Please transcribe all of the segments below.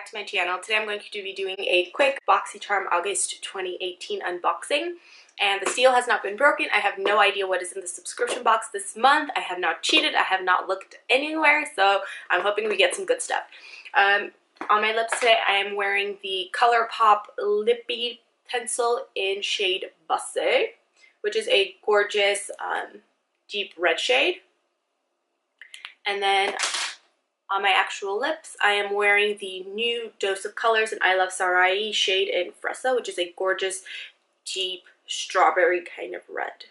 back to my channel. Today I'm going to be doing a quick Boxycharm August 2018 unboxing. And the seal has not been broken. I have no idea what is in the subscription box this month. I have not cheated. I have not looked anywhere. So I'm hoping we get some good stuff. On my lips today, I am wearing the ColourPop Lippy Pencil in shade Busse, which is a gorgeous deep red shade. And then on my actual lips, I am wearing the new Dose of Colors in I Love Sarai shade in Fresa, which is a gorgeous, deep, strawberry kind of red.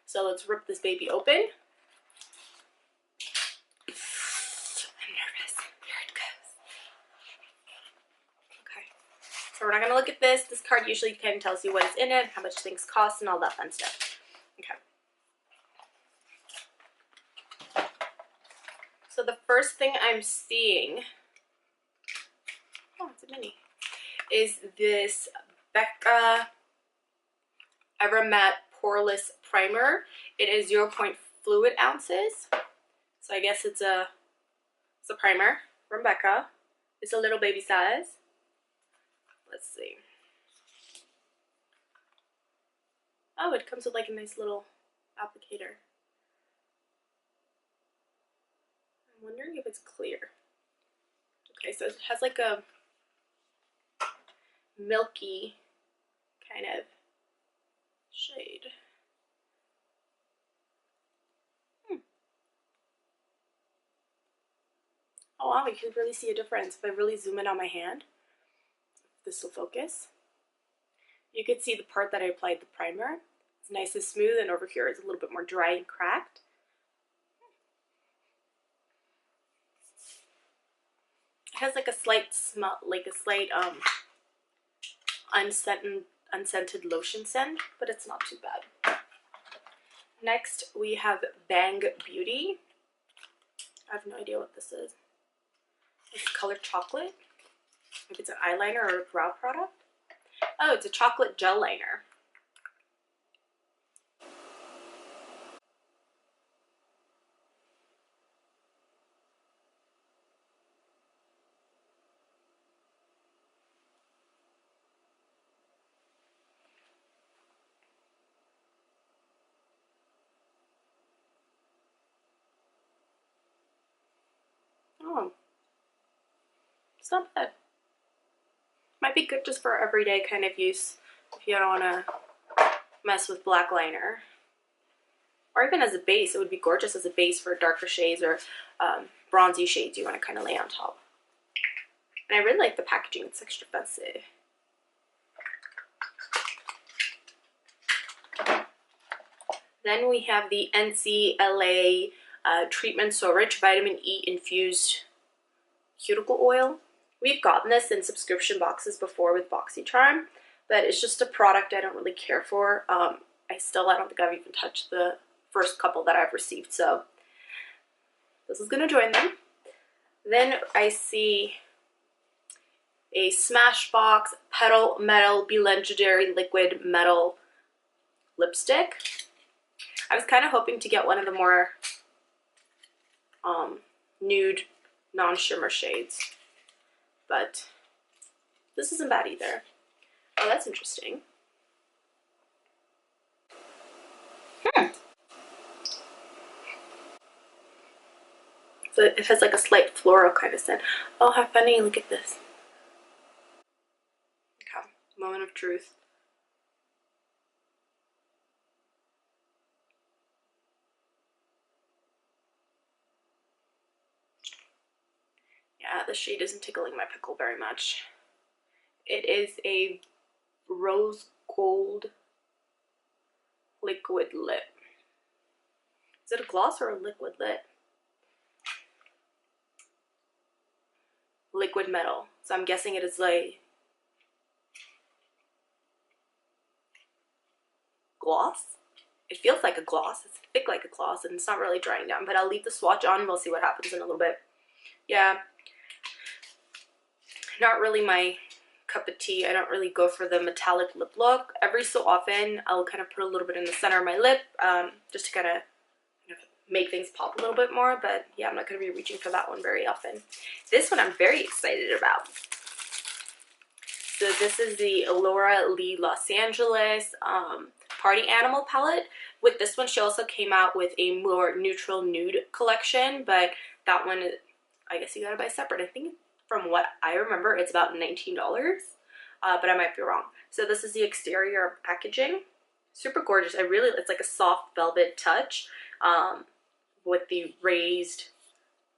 So let's rip this baby open. I'm nervous. Here it goes. Okay. So we're not going to look at this. This card usually kind of tells you what is in it, how much things cost, and all that fun stuff. Okay. So the first thing I'm seeing, oh, it's a mini, is this Becca Matte Poreless Primer. It is 0.0 fluid ounces. So I guess it's a primer from Becca. It's a little baby size. Let's see. Oh, it comes with like a nice little applicator. I'm wondering if it's clear. Okay, so it has like a milky kind of shade. Oh wow, you can really see a difference. If I really zoom in on my hand, this will focus. You could see the part that I applied the primer. It's nice and smooth, and over here it's a little bit more dry and cracked. It has like a slight smell, like a slight unscented lotion scent, but it's not too bad. Next we have Bang Beauty. I have no idea what this is. It's colored chocolate. Maybe it's an eyeliner or a brow product. Oh, it's a chocolate gel liner. Oh, it's not bad. Might be good just for everyday kind of use if you don't want to mess with black liner. Or even as a base, it would be gorgeous as a base for darker shades or bronzy shades you want to kind of lay on top. And I really like the packaging, it's extra fancy. Then we have the NCLA Treatment So Rich Vitamin E Infused Cuticle Oil. We've gotten this in subscription boxes before with Boxycharm, but it's just a product I don't really care for. I don't think I've even touched the first couple that I've received, so this is going to join them. Then I see a Smashbox Petal Metal Be Legendary Liquid Metal lipstick. I was kind of hoping to get one of the more nude, non-shimmer shades, but this isn't bad either. Oh, that's interesting. So it has like a slight floral kind of scent. Oh, how funny, look at this. Okay, moment of truth. Yeah, the shade isn't tickling my pickle very much. It is a rose gold liquid lip. Is it a gloss or a liquid lip? Liquid metal. So I'm guessing it is like gloss. It feels like a gloss. It's thick like a gloss, and it's not really drying down. But I'll leave the swatch on and we'll see what happens in a little bit. Yeah. Not really my cup of tea. I don't really go for the metallic lip look. Every so often, I'll kind of put a little bit in the center of my lip, just to kind of make things pop a little bit more, but yeah, I'm not going to be reaching for that one very often. This one I'm very excited about. So this is the Laura Lee Los Angeles Party Animal palette. With this one, she also came out with a more neutral nude collection, but that one, I guess you gotta buy separate. I think from what I remember, it's about $19, but I might be wrong. So this is the exterior packaging. Super gorgeous. It's like a soft velvet touch with the raised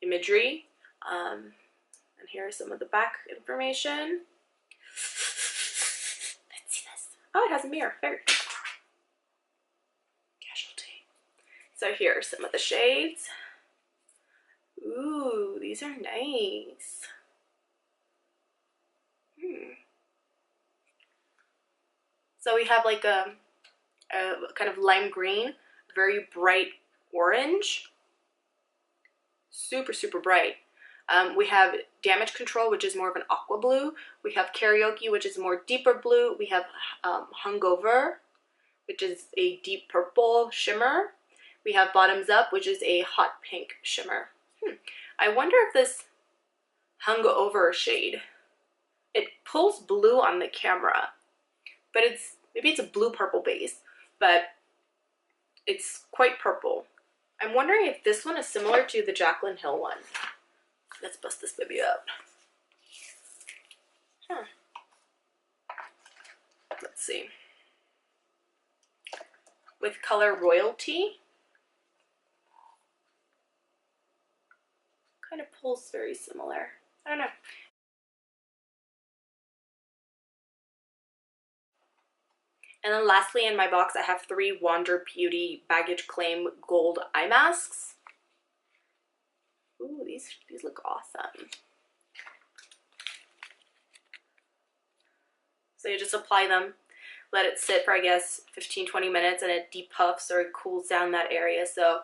imagery. And here is some of the back information. Let's see this. Oh, it has a mirror. Very casualty. So here are some of the shades. Ooh, these are nice. So we have like a kind of lime green, very bright orange. Super, super bright. We have Damage Control, which is more of an aqua blue. We have Karaoke, which is more deeper blue. We have Hungover, which is a deep purple shimmer. We have Bottoms Up, which is a hot pink shimmer. I wonder if this Hungover shade, it pulls blue on the camera, but maybe it's a blue purple base, but it's quite purple. I'm wondering if this one is similar to the Jaclyn Hill one. Let's bust this baby out. Let's see. With color Royalty. Kind of pulls very similar. I don't know. And then lastly in my box I have 3 Wander Beauty Baggage Claim Gold Eye Masks. Ooh, these look awesome. So you just apply them, let it sit for I guess 15-20 minutes, and it depuffs or it cools down that area so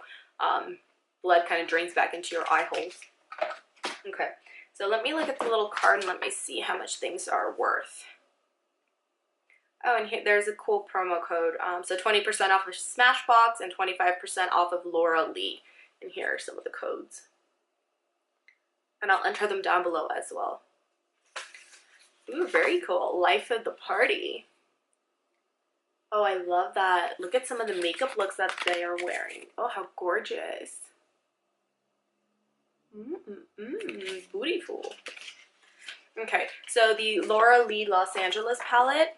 blood kind of drains back into your eye holes. Okay, so let me look at the little card and let me see how much things are worth. Oh, and here there's a cool promo code. So 20% off of Smashbox and 25% off of Laura Lee. And here are some of the codes. And I'll enter them down below as well. Ooh, very cool. Life of the Party. Oh, I love that. Look at some of the makeup looks that they are wearing. Oh, how gorgeous. Beautiful. Okay, so the Laura Lee Los Angeles palette,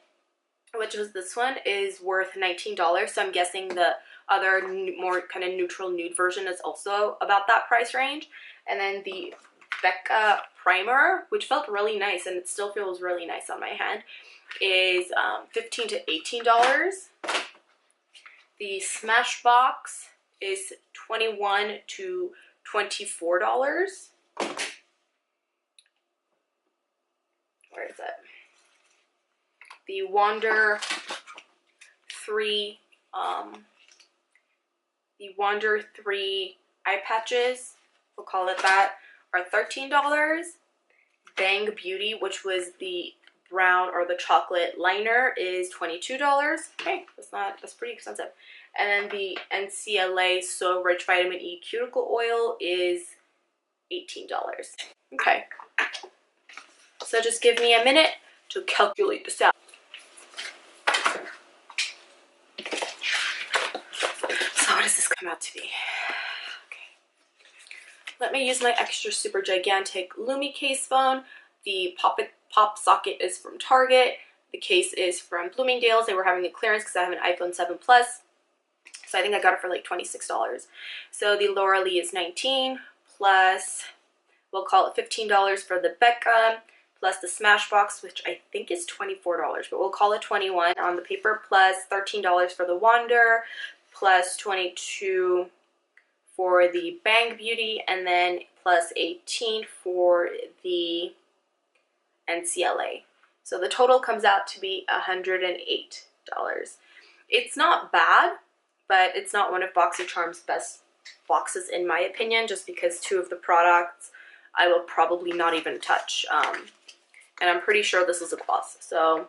which was this one, is worth $19. So I'm guessing the other more kind of neutral nude version is also about that price range. And then the Becca Primer, which felt really nice and it still feels really nice on my hand, is $15 to $18. The Smashbox is $21 to $24. Where is it? The Wander 3 eye patches, we'll call it that, are $13. Bang Beauty, which was the brown or the chocolate liner, is $22. Okay, that's pretty expensive. And then the NCLA So Rich Vitamin E Cuticle Oil is $18. Okay, so just give me a minute to calculate this out. So what does this come out to be? Okay. Let me use my extra super gigantic Lumi case phone. The pop socket is from Target. The case is from Bloomingdale's. They were having a clearance because I have an iPhone 7 Plus. So I think I got it for like $26. So the Laura Lee is $19 plus, we'll call it $15 for the Becca, plus the Smashbox, which I think is $24, but we'll call it $21 on the paper, plus $13 for the Wander, plus $22 for the Bang Beauty, and then plus $18 for the NCLA. So the total comes out to be $108. It's not bad, but it's not one of Boxycharm's best boxes in my opinion, just because 2 of the products I will probably not even touch. And I'm pretty sure this is a gloss. So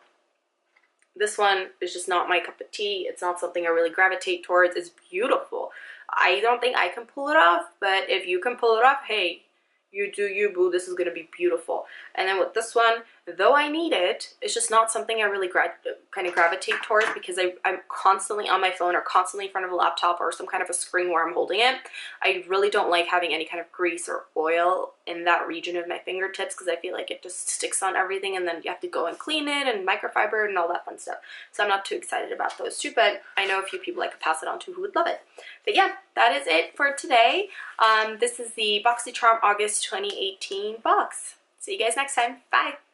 this one is just not my cup of tea. It's not something I really gravitate towards. It's beautiful. I don't think I can pull it off, but if you can pull it off, hey, you do you, boo. This is going to be beautiful. And then with this one, though I need it, it's just not something I really kind of gravitate towards because I'm constantly on my phone or constantly in front of a laptop or some kind of a screen where I'm holding it. I really don't like having any kind of grease or oil in that region of my fingertips because I feel like it just sticks on everything and then you have to go and clean it and microfiber and all that fun stuff. So I'm not too excited about those two, but I know a few people I could pass it on to who would love it. But yeah, that is it for today. This is the Boxycharm August 2018 box. See you guys next time. Bye!